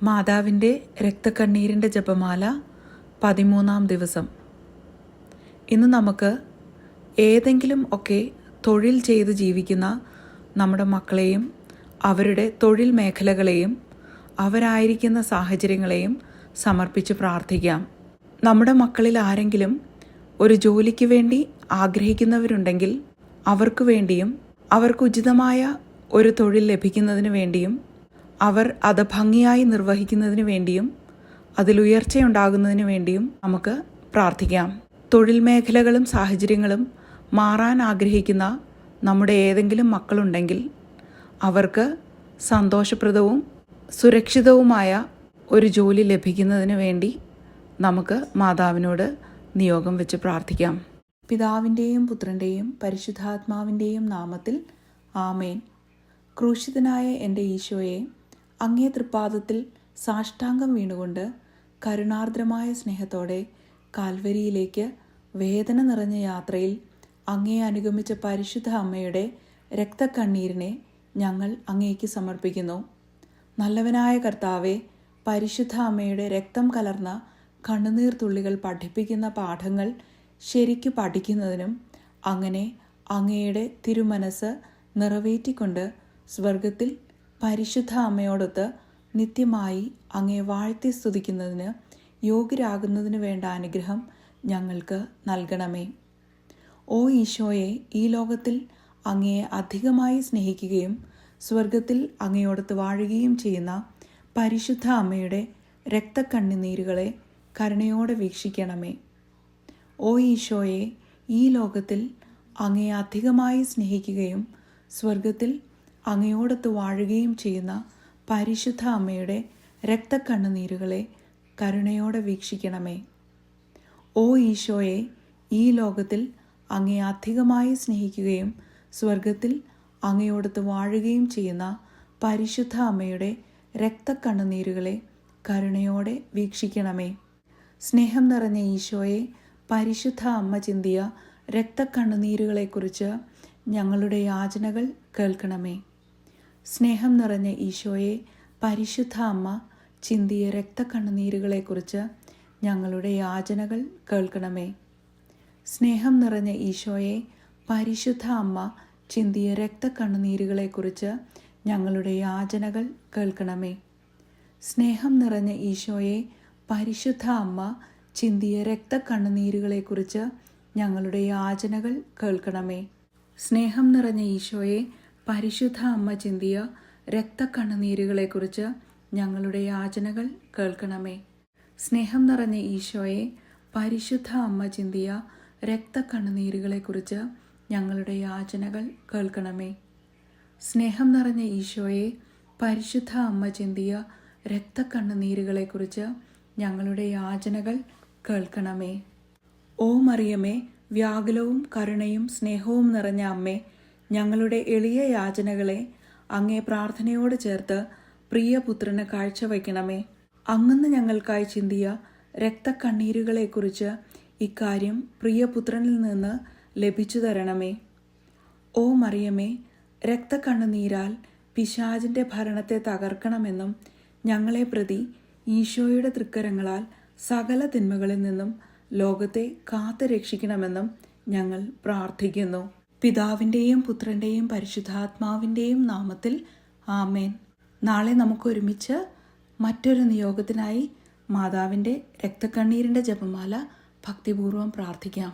മാതാവിൻ്റെ രക്തക്കണ്ണീരിൻ്റെ ജപമാല 13-ാം ദിവസം. ഇന്ന് നമുക്ക് ഏതെങ്കിലും ഒക്കെ തൊഴിൽ ചെയ്ത് ജീവിക്കുന്ന നമ്മുടെ മക്കളെയും അവരുടെ തൊഴിൽ മേഖലകളെയും അവരായിരിക്കുന്ന സാഹചര്യങ്ങളെയും സമർപ്പിച്ച് പ്രാർത്ഥിക്കാം. നമ്മുടെ മക്കളിൽ ആരെങ്കിലും ഒരു ജോലിക്ക് വേണ്ടി ആഗ്രഹിക്കുന്നവരുണ്ടെങ്കിൽ അവർക്ക് വേണ്ടിയും അവർക്ക് ഉചിതമായ ഒരു തൊഴിൽ ലഭിക്കുന്നതിന് വേണ്ടിയും അവർ അത് ഭംഗിയായി നിർവഹിക്കുന്നതിന് വേണ്ടിയും അതിലുയർച്ചയുണ്ടാകുന്നതിന് വേണ്ടിയും നമുക്ക് പ്രാർത്ഥിക്കാം. തൊഴിൽ മേഖലകളും സാഹചര്യങ്ങളും മാറാൻ ആഗ്രഹിക്കുന്ന നമ്മുടെ ഏതെങ്കിലും മക്കളുണ്ടെങ്കിൽ അവർക്ക് സന്തോഷപ്രദവും സുരക്ഷിതവുമായ ഒരു ജോലി ലഭിക്കുന്നതിന് വേണ്ടി നമുക്ക് മാതാവിനോട് നിയോഗം വെച്ച് പ്രാർത്ഥിക്കാം. പിതാവിൻ്റെയും പുത്രൻ്റെയും പരിശുദ്ധാത്മാവിൻ്റെയും നാമത്തിൽ ആമേൻ. ക്രൂശിതനായ എൻ്റെ ഈശോയെ, അങ്ങേ തൃപ്പാദത്തിൽ സാഷ്ടാംഗം വീണുകൊണ്ട് കരുണാർദ്രമായ സ്നേഹത്തോടെ കാൽവരിയിലേക്ക് വേദന നിറഞ്ഞ യാത്രയിൽ അങ്ങേ അനുഗമിച്ച പരിശുദ്ധ അമ്മയുടെ രക്തക്കണ്ണീരിനെ ഞങ്ങൾ അങ്ങേക്ക് സമർപ്പിക്കുന്നു. നല്ലവനായ കർത്താവെ, പരിശുദ്ധ അമ്മയുടെ രക്തം കലർന്ന കണ്ണുനീർ തുള്ളികൾ പഠിപ്പിക്കുന്ന പാഠങ്ങൾ ശരിക്കു പഠിക്കുന്നതിനും അങ്ങനെ അങ്ങയുടെ തിരുമനസ് നിറവേറ്റിക്കൊണ്ട് സ്വർഗത്തിൽ പരിശുദ്ധ അമ്മയോടൊത്ത് നിത്യമായി അങ്ങേ വാഴ്ത്തി സ്തുതിക്കുന്നതിന് യോഗ്യരാകുന്നതിന് വേണ്ട അനുഗ്രഹം ഞങ്ങൾക്ക് നൽകണമേ. ഓ ഈശോയെ, ഈ ലോകത്തിൽ അങ്ങയെ അധികമായി സ്നേഹിക്കുകയും സ്വർഗത്തിൽ അങ്ങയോടൊത്ത് വാഴുകയും ചെയ്യുന്ന പരിശുദ്ധ അമ്മയുടെ രക്തക്കണ്ണുനീരുകളെ കരുണയോടെ വീക്ഷിക്കണമേ. ഓ ഈശോയെ, ഈ ലോകത്തിൽ അങ്ങയെ അധികമായി സ്നേഹിക്കുകയും സ്വർഗത്തിൽ അങ്ങയോടൊത്ത് വാഴുകയും ചെയ്യുന്ന പരിശുദ്ധ അമ്മയുടെ രക്തക്കണ്ണുനീരുകളെ കരുണയോടെ വീക്ഷിക്കണമേ. ഓ ഈശോയെ, ഈ ലോകത്തിൽ അങ്ങയെ അധികമായി സ്നേഹിക്കുകയും സ്വർഗത്തിൽ അങ്ങയോടൊത്ത് വാഴുകയും ചെയ്യുന്ന പരിശുദ്ധ അമ്മയുടെ രക്തക്കണ്ണുനീരുകളെ കരുണയോടെ വീക്ഷിക്കണമേ. സ്നേഹം നിറഞ്ഞ ഈശോയെ, പരിശുദ്ധ അമ്മ ചിന്തിയ രക്തക്കണ്ണുനീരുകളെക്കുറിച്ച് ഞങ്ങളുടെ യാചനകൾ കേൾക്കണമേ. സ്നേഹം നിറഞ്ഞ ഈശോയെ, പരിശുദ്ധ അമ്മ ചിന്തിയ രക്തക്കണ്ണുനീരുകളെക്കുറിച്ച് ഞങ്ങളുടെ യാചനകൾ കേൾക്കണമേ. സ്നേഹം നിറഞ്ഞ ഈശോയെ, പരിശുദ്ധ അമ്മ ചിന്തിയ രക്തക്കണ്ണുനീരുകളെക്കുറിച്ച് ഞങ്ങളുടെ യാചനകൾ കേൾക്കണമേ. സ്നേഹം നിറഞ്ഞ ഈശോയെ, പരിശുദ്ധ അമ്മ ചിന്തിയ രക്തക്കണ്ണുനീരുകളെക്കുറിച്ച് ഞങ്ങളുടെ യാചനകൾ കേൾക്കണമേ. സ്നേഹം നിറഞ്ഞ ഈശോയെ, പരിശുദ്ധ അമ്മ ചിന്തിയ രക്തക്കണ്ണുനീരുകളെക്കുറിച്ച് ഞങ്ങളുടെ യാചനകൾ കേൾക്കണമേ. സ്നേഹം നിറഞ്ഞ ഈശോയെ, പരിശുദ്ധ അമ്മ ചിന്തിയ രക്തക്കണ്ണുനീരുകളെക്കുറിച്ച് ഞങ്ങളുടെ യാചനകൾ കേൾക്കണമേ. സ്നേഹം നിറഞ്ഞ ഈശോയെ, പരിശുദ്ധ അമ്മ ചിന്തിയ രക്തക്കണ്ണുനീരുകളെക്കുറിച്ച് ഞങ്ങളുടെ യാചനകൾ കേൾക്കണമേ. ഓ മറിയമേ, വ്യാകുലവും കരുണയും സ്നേഹവും നിറഞ്ഞ അമ്മേ, ഞങ്ങളുടെ എളിയ യാചനകളെ അങ്ങേ പ്രാർത്ഥനയോട് ചേർത്ത് പ്രിയപുത്രന് കാഴ്ചവെക്കണമേ. അങ്ങന്ന് ഞങ്ങൾക്കായി ചിന്തിയ രക്തക്കണ്ണീരുകളെക്കുറിച്ച് ഇക്കാര്യം പ്രിയപുത്രനിൽ നിന്ന് ലഭിച്ചു തരണമേ. ഓ മറിയമേ, രക്തക്കണ്ണുനീരാൽ പിശാചിൻ്റെ ഭരണത്തെ തകർക്കണമെന്നും ഞങ്ങളെ പ്രതി ഈശോയുടെ തൃക്കരങ്ങളാൽ സകല തിന്മകളിൽ നിന്നും ലോകത്തെ കാത്തു രക്ഷിക്കണമെന്നും ഞങ്ങൾ പ്രാർത്ഥിക്കുന്നു. പിതാവിൻ്റെയും പുത്രൻ്റെയും പരിശുദ്ധാത്മാവിൻ്റെയും നാമത്തിൽ ആമേൻ. നാളെ നമുക്കൊരുമിച്ച് മറ്റൊരു നിയോഗത്തിനായി മാതാവിൻ്റെ രക്തക്കണ്ണീരിൻ്റെ ജപമാല ഭക്തിപൂർവ്വം പ്രാർത്ഥിക്കാം.